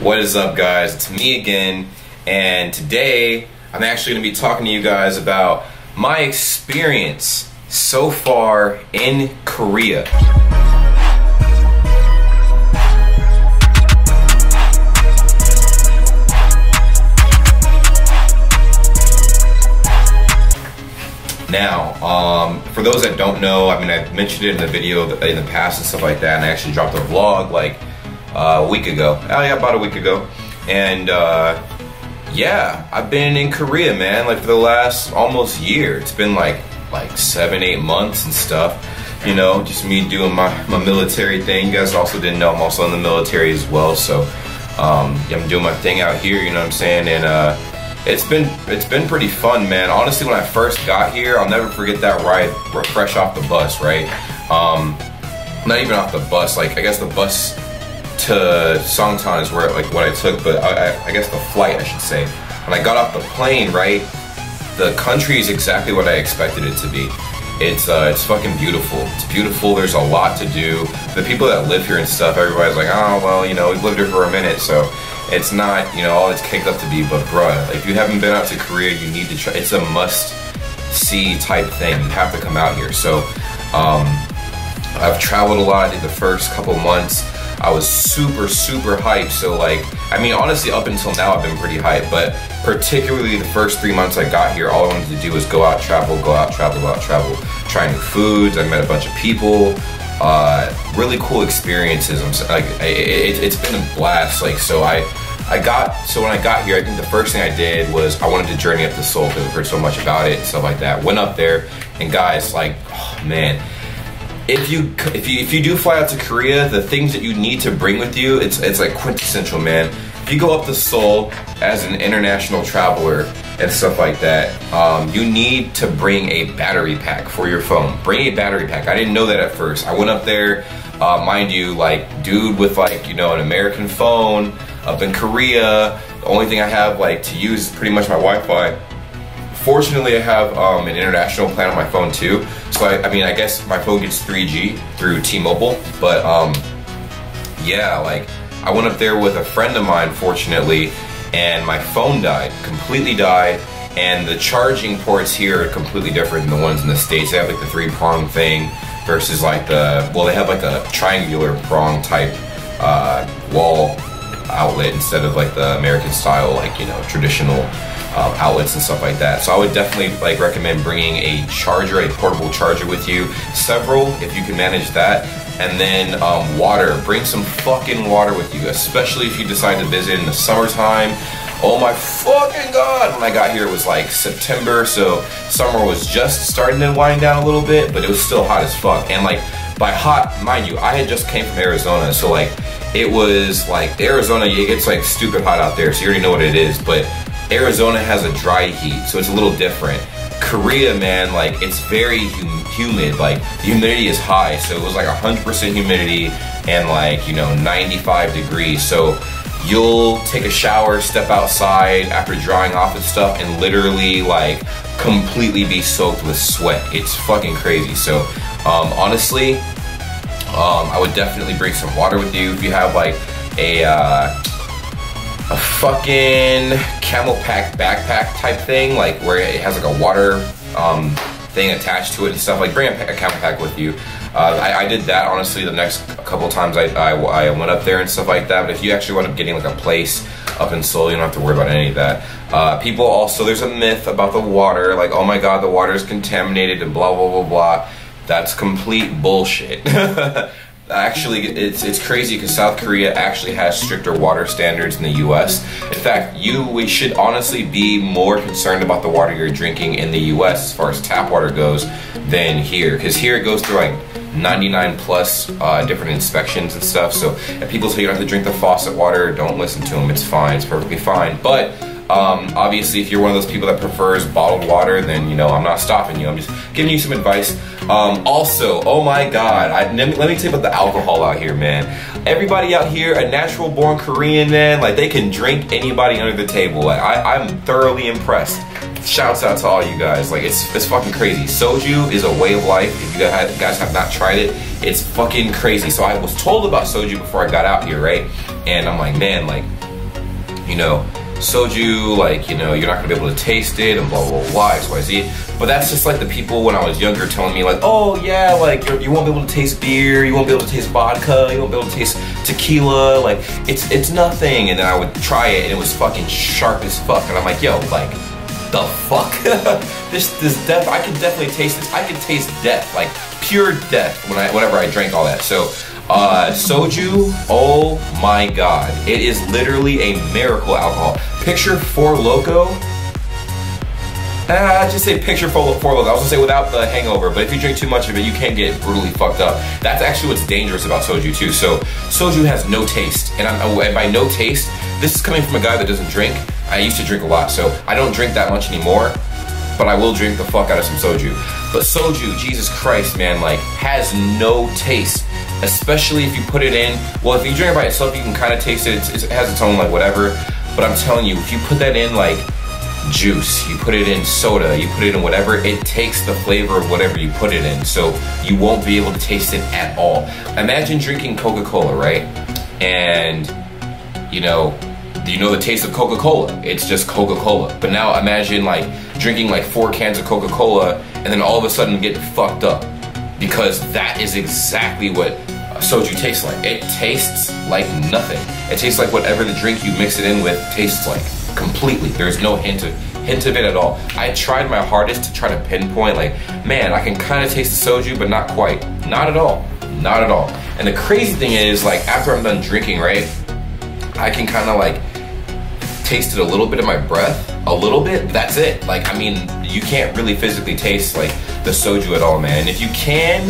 What is up, guys? It's me again, and today I'm actually going to be talking to you guys about my experience so far in Korea. Now, for those that don't know, I mean, I've mentioned it in the video in the past and stuff like that, and I actually dropped a vlog like a week ago. Oh yeah, about a week ago. And yeah, I've been in Korea, man, like for the last almost year. It's been like 7-8 months and stuff, you know, just me doing my military thing. You guys also didn't know I'm also in the military as well, so I'm doing my thing out here, you know what I'm saying? And it's been pretty fun, man. Honestly, when I first got here, I'll never forget that ride fresh off the bus, right? Not even off the bus, like I guess the bus to Songtan is where like what I took, but I guess the flight, I should say. When I got off the plane, right, the country is exactly what I expected it to be. It's fucking beautiful. It's beautiful. There's a lot to do. The people that live here and stuff, everybody's like, oh well, you know, we've lived here for a minute, so it's not, you know, all it's kicked up to be. But bruh, if you haven't been out to Korea, you need to try. It's a must-see type thing. You have to come out here. So I've traveled a lot. I did the first couple months. I was super hyped. So like, I mean, honestly, up until now, I've been pretty hyped. But particularly the first 3 months I got here, all I wanted to do was go out, travel, try new foods. I met a bunch of people. Really cool experiences. Like, it's been a blast. Like, so when I got here, I think the first thing I did was I wanted to journey up to Seoul because I've heard so much about it and stuff like that. Went up there, and guys, like, oh man, if you do fly out to Korea, the things that you need to bring with you, it's like quintessential, man. If you go up to Seoul as an international traveler and stuff like that, you need to bring a battery pack for your phone. Bring a battery pack. I didn't know that at first. I went up there, mind you, like, dude with, like, you know, an American phone up in Korea. The only thing I have, like, to use is pretty much my Wi-Fi. Fortunately, I have an international plan on my phone too. So I mean, I guess my phone gets 3G through T-Mobile, but yeah, like, I went up there with a friend of mine, fortunately, and my phone died, completely died, and the charging ports here are completely different than the ones in the States. They have like the 3-prong thing versus like they have like a triangular prong type wall outlet instead of like the American style, like, you know, traditional outlets and stuff like that. So I would definitely like recommend bringing a charger, a portable charger with you, several if you can manage that. And then water. Bring some fucking water with you, especially if you decide to visit in the summertime. Oh my fucking god! When I got here, it was like September, so summer was just starting to wind down a little bit, but it was still hot as fuck. And like, by hot, mind you, I had just came from Arizona, so like, it was like, Arizona, it gets like stupid hot out there, so you already know what it is, but Arizona has a dry heat, so it's a little different. Korea, man, like, it's very humid, like, the humidity is high, so it was like 100% humidity and like, you know, 95 degrees, so you'll take a shower, step outside after drying off and stuff, and literally like completely be soaked with sweat. It's fucking crazy. So honestly, I would definitely bring some water with you. If you have like a fucking camel pack backpack type thing, like where it has like a water thing attached to it and stuff, like bring a camel pack with you. I did that, honestly, the next couple of times I went up there and stuff like that. But if you actually end up getting like a place up in Seoul, you don't have to worry about any of that. People also, there's a myth about the water, like, oh my god, the water is contaminated and blah blah blah blah. That's complete bullshit. Actually, it's crazy because South Korea actually has stricter water standards than the US. In fact, we should honestly be more concerned about the water you're drinking in the US as far as tap water goes than here. Because here it goes through like 99 plus different inspections and stuff. So if people say you don't have to drink the faucet water, don't listen to them. It's fine. It's perfectly fine. But obviously, if you're one of those people that prefers bottled water, then, you know, I'm not stopping you. I'm just giving you some advice. Also, oh my god, let me tell you about the alcohol out here, man. Everybody out here, a natural born Korean, man, like, they can drink anybody under the table. Like, I'm thoroughly impressed. Shouts out to all you guys. Like, it's fucking crazy. Soju is a way of life. If you guys have not tried it, it's fucking crazy. So I was told about Soju before I got out here, right? And I'm like, man, like, you know, soju, like, you know, you're not gonna be able to taste it and blah, blah, blah, X, Y, Z. But that's just like the people when I was younger telling me like, oh yeah, like you won't be able to taste beer, you won't be able to taste vodka, you won't be able to taste tequila, like it's nothing. And then I would try it and it was fucking sharp as fuck. And I'm like, yo, like, the fuck? this death, I can definitely taste this. I can taste death, like pure death whenever I drank all that. So soju, oh my god, it is literally a miracle alcohol. Picture Four Loko. I just say picture Four Loko. I was gonna say without the hangover, but if you drink too much of it, you can get brutally fucked up. That's actually what's dangerous about soju too. So soju has no taste, and by no taste, this is coming from a guy that doesn't drink. I used to drink a lot, so I don't drink that much anymore, but I will drink the fuck out of some soju. But soju, Jesus Christ, man, like, has no taste. Especially if you put it in, well, if you drink it by itself, you can kind of taste it. It has its own, like, whatever. But I'm telling you, if you put that in, like, juice, you put it in soda, you put it in whatever, it takes the flavor of whatever you put it in. So you won't be able to taste it at all. Imagine drinking Coca-Cola, right? And, you know the taste of Coca-Cola. It's just Coca-Cola. But now imagine, like, drinking, like, 4 cans of Coca-Cola and then all of a sudden get fucked up. Because that is exactly what soju tastes like. It tastes like nothing. It tastes like whatever the drink you mix it in with tastes like. Completely. There's no hint of it at all. I tried my hardest to try to pinpoint, like, man, I can kind of taste the soju, but not quite. Not at all. Not at all. And the crazy thing is, like, after I'm done drinking, right, I can kind of, like, taste it a little bit in my breath. A little bit, that's it. Like, I mean, you can't really physically taste, like, the soju at all, man. If you can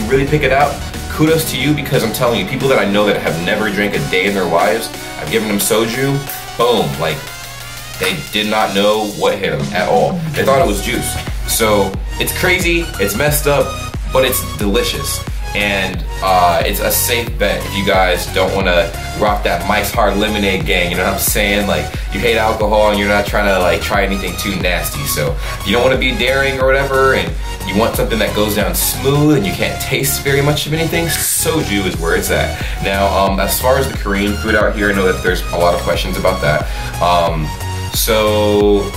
really pick it out, kudos to you, because I'm telling you, people that I know that have never drank a day in their lives, I've given them soju, boom, like, they did not know what hit them at all. They thought it was juice. So it's crazy, it's messed up, but it's delicious. And it's a safe bet if you guys don't want to rock that Mike's Hard Lemonade gang, you know what I'm saying? Like, you hate alcohol and you're not trying to, like, try anything too nasty. So if you don't want to be daring or whatever, and you want something that goes down smooth and you can't taste very much of anything, soju is where it's at. Now, as far as the Korean food out here, I know that there's a lot of questions about that. So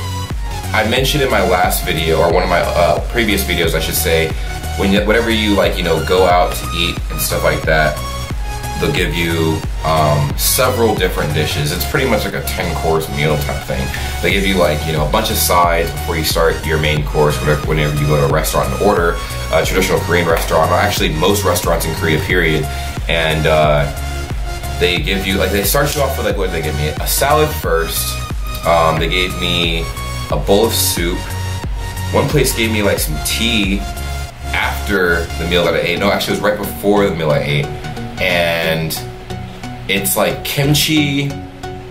I mentioned in my last video, or one of my previous videos, I should say, whenever you, like, you know, go out to eat and stuff like that, they'll give you several different dishes. It's pretty much like a 10-course meal type thing. They give you, like, you know, a bunch of sides before you start your main course, whenever you go to a restaurant and order a traditional Korean restaurant, or actually most restaurants in Korea, period. And they give you, like, they start you off with, like, what did they give me? A salad first. They gave me a bowl of soup. One place gave me, like, some tea after the meal that I ate. No, actually it was right before the meal I ate. And it's like kimchi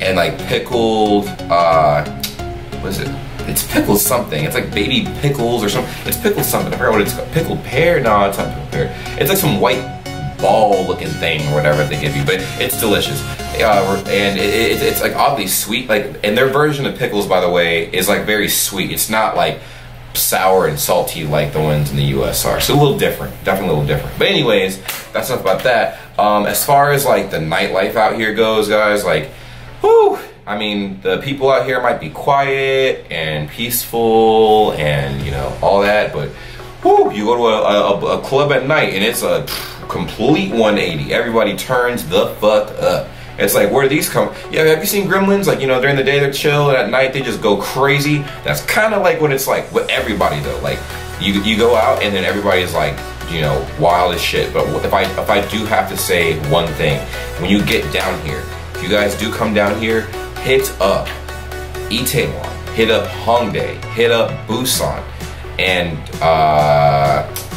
and, like, pickled, what is it? It's pickled something. It's like baby pickles or something. It's pickled something. I forgot what it's called. Pickled pear? No, it's not pickled pear. It's like some white ball looking thing or whatever they give you, but it's delicious. And it's like oddly sweet. Like, and their version of pickles, by the way, is like very sweet. It's not like sour and salty like the ones in the US are. So a little different, definitely a little different. But anyways, that's enough about that. As far as, like, the nightlife out here goes, guys, like, whew, I mean, the people out here might be quiet and peaceful and, you know, all that, but whew, you go to a club at night and it's a complete 180. Everybody turns the fuck up. It's like, where do these come? Yeah, have you seen Gremlins? Like, you know, during the day they're chill, and at night they just go crazy. That's kind of like what it's like with everybody, though. Like, you go out and then everybody's like, you know, wild as shit. But if I do have to say one thing, when you get down here, if you guys do come down here, hit up Itaewon, hit up Hongdae, hit up Busan, and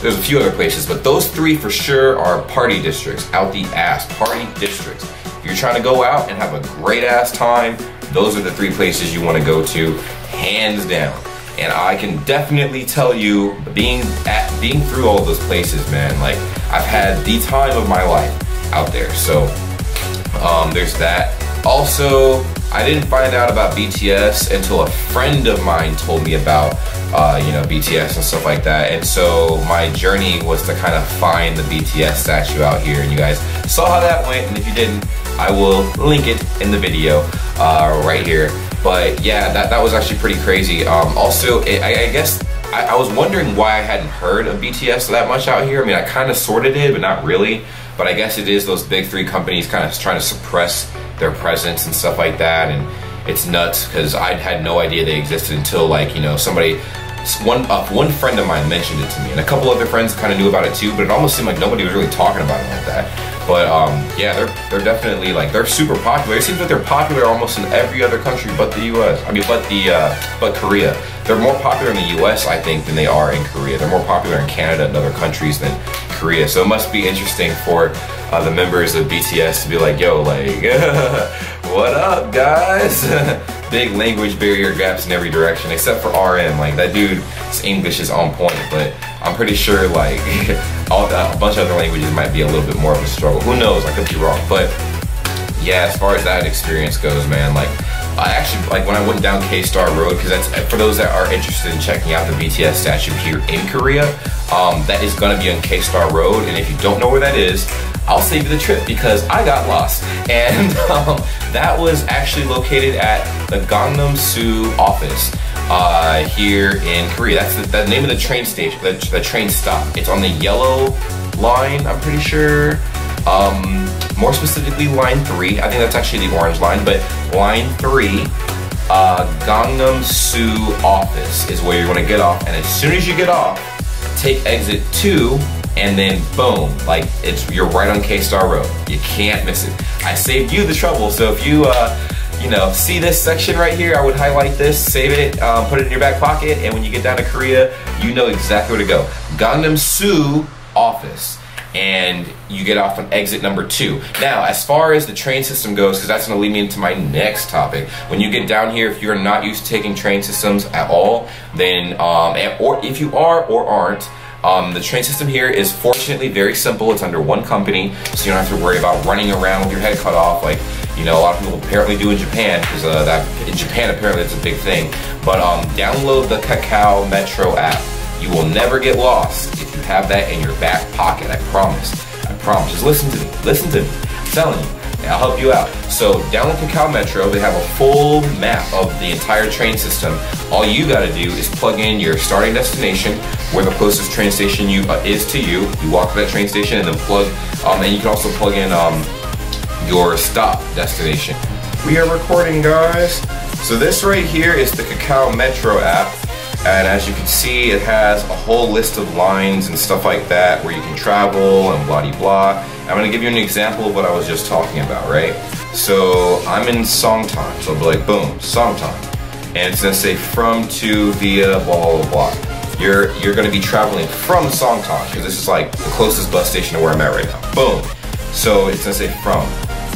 there's a few other places, but those 3 for sure are party districts, out the ass, party districts. If you're trying to go out and have a great ass time, those are the 3 places you want to go to, hands down. And I can definitely tell you, being through all those places, man, like, I've had the time of my life out there. So there's that. Also, I didn't find out about BTS until a friend of mine told me about you know, BTS and stuff like that. And so my journey was to kind of find the BTS statue out here, and you guys saw how that went. And if you didn't, I will link it in the video. right here. But yeah, that was actually pretty crazy. Also, I guess I was wondering why I hadn't heard of BTS that much out here. I mean, I kind of sorta did, but not really. But I guess it is those big three companies kind of trying to suppress their presence and stuff like that. And it's nuts because I had no idea they existed until, like, you know, one friend of mine mentioned it to me, and a couple other friends kind of knew about it too, but it almost seemed like nobody was really talking about it like that. But yeah, they're definitely, like, they're super popular. It seems like they're popular almost in every other country but the US. I mean, but Korea. They're more popular in the US, I think, than they are in Korea. They're more popular in Canada and other countries than Korea. So it must be interesting for the members of BTS to be like, yo, like, what up, guys? Big language barrier gaps in every direction, except for RM. Like, that dude's English is on point, but I'm pretty sure, like, a bunch of other languages might be a little bit more of a struggle. Who knows? I could be wrong. But yeah, as far as that experience goes, man, like, I actually, like, when I went down K-Star Road, because that's, for those that are interested in checking out the BTS statue here in Korea, that is gonna be on K-Star Road, and if you don't know where that is, I'll save you the trip because I got lost. And that was actually located at the Gangnam-su office here in Korea. That's the name of the train station, the train stop. It's on the yellow line, I'm pretty sure. More specifically, line 3. I think that's actually the orange line, but line 3, Gangnam-su office is where you're gonna get off. And as soon as you get off, take exit 2, and then boom, like, you're right on K-Star Road. You can't miss it. I saved you the trouble, so if you you know, see this section right here, I would highlight this, save it, put it in your back pocket, and when you get down to Korea, you know exactly where to go. Gangnam-su office. And you get off on exit number 2. Now, as far as the train system goes, because that's going to lead me into my next topic. When you get down here, if you're not used to taking train systems at all, then, or if you are or aren't, the train system here is fortunately very simple. It's under one company, so you don't have to worry about running around with your head cut off like, you know, a lot of people apparently do in Japan, because in Japan apparently it's a big thing. But download the Kakao Metro app. You will never get lost if you have that in your back pocket. I promise. I promise. Just listen to me. Listen to me. I'm telling you. And I'll help you out. So download Kakao Metro. They have a full map of the entire train system. All you got to do is plug in your starting destination, where the closest train station is to you. You walk to that train station and then plug. And you can also plug in your stop destination. We are recording, guys. So this right here is the Kakao Metro app. And as you can see, it has a whole list of lines and stuff like that where you can travel and blah de blah. I'm gonna give you an example of what I was just talking about, right? So I'm in Songtan, so I'll be like, boom, Songtan. And it's gonna say from to via blah blah blah. You're gonna be traveling from Songtan, because this is like the closest bus station to where I'm at right now. Boom. So it's gonna say from.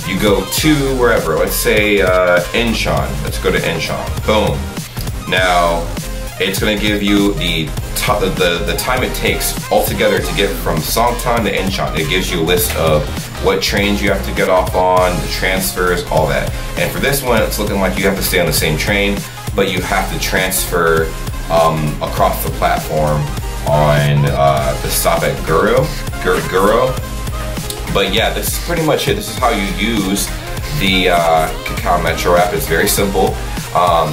You go to wherever, let's say Incheon. Let's go to Incheon. Boom. Now, it's going to give you the time it takes altogether to get from Songtan to Incheon. It gives you a list of what trains you have to get off on, the transfers, all that. And for this one, it's looking like you have to stay on the same train, but you have to transfer across the platform on the stop at Guro. But yeah, this is pretty much it. This is how you use the Kakao Metro app. It's very simple.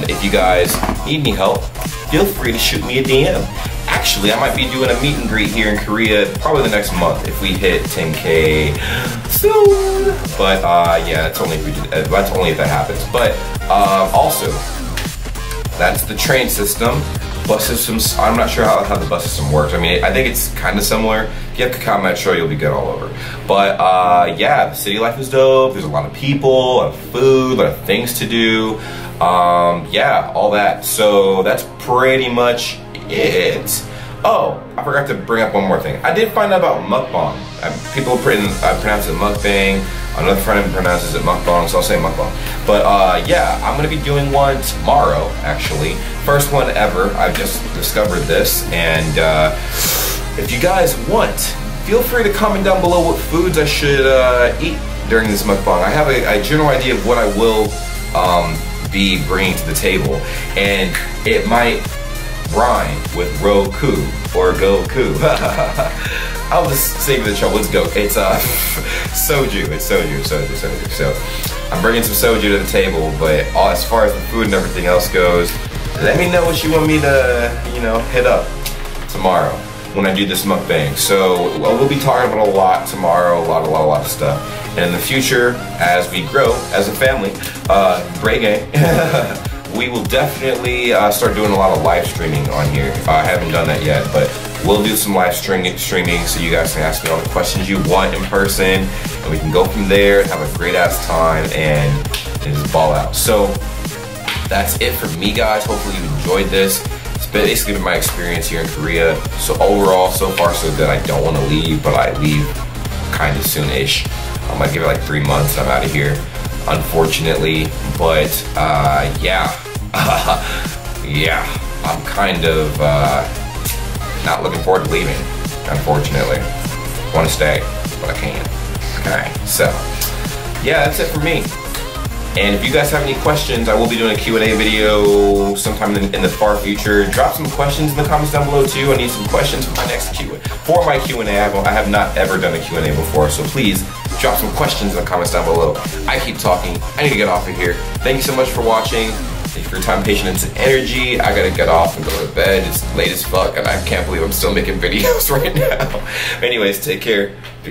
If you guys need any help, feel free to shoot me a DM. Actually, I might be doing a meet and greet here in Korea probably the next month if we hit 10K soon. But yeah, that's only if that happens. But also, that's the train system. Bus systems, I'm not sure how the bus system works. I mean, I think it's kind of similar. If you have Kakao Metro, you'll be good all over. But yeah, the city life is dope. There's a lot of people, a lot of food, a lot of things to do. Yeah, all that. So that's pretty much it. Oh, I forgot to bring up one more thing. I did find out about mukbang. People pronounce it mukbang. Another friend pronounces it mukbang, so I'll say mukbang. But yeah, I'm gonna be doing one tomorrow, actually. First one ever. I've just discovered this, and if you guys want, feel free to comment down below what foods I should eat during this mukbang. I have a general idea of what I will be bringing to the table, and it might rhyme with Roku or Goku. I'll just save the trouble. Let's go. It's soju. It's soju. So I'm bringing some soju to the table, but as far as the food and everything else goes, let me know what you want me to, you know, hit up tomorrow when I do this mukbang. So we'll be talking about a lot tomorrow, a lot of stuff. And in the future, as we grow as a family, BRAYGANG, we will definitely start doing a lot of live streaming on here. I haven't done that yet, but we'll do some live streaming so you guys can ask me all the questions you want in person, and we can go from there and have a great ass time and just ball out. So that's it for me, guys. Hopefully you enjoyed this. It's basically been my experience here in Korea. So overall, so far so good. I don't want to leave, but I leave kind of soon-ish. I'm gonna give it like 3 months. I'm out of here, unfortunately. But yeah, yeah, I'm kind of not looking forward to leaving, unfortunately. I want to stay, but I can't. Okay, so yeah, that's it for me. And if you guys have any questions, I will be doing a Q&A video sometime in the far future. Drop some questions in the comments down below too. I need some questions for my next Q&A. For my Q&A, I have not ever done a Q&A before, so please drop some questions in the comments down below. I keep talking. I need to get off of here. Thank you so much for watching. Thank you for your time, patience, and energy. I gotta get off and go to bed. It's late as fuck, and I can't believe I'm still making videos right now. Anyways, take care. Peace.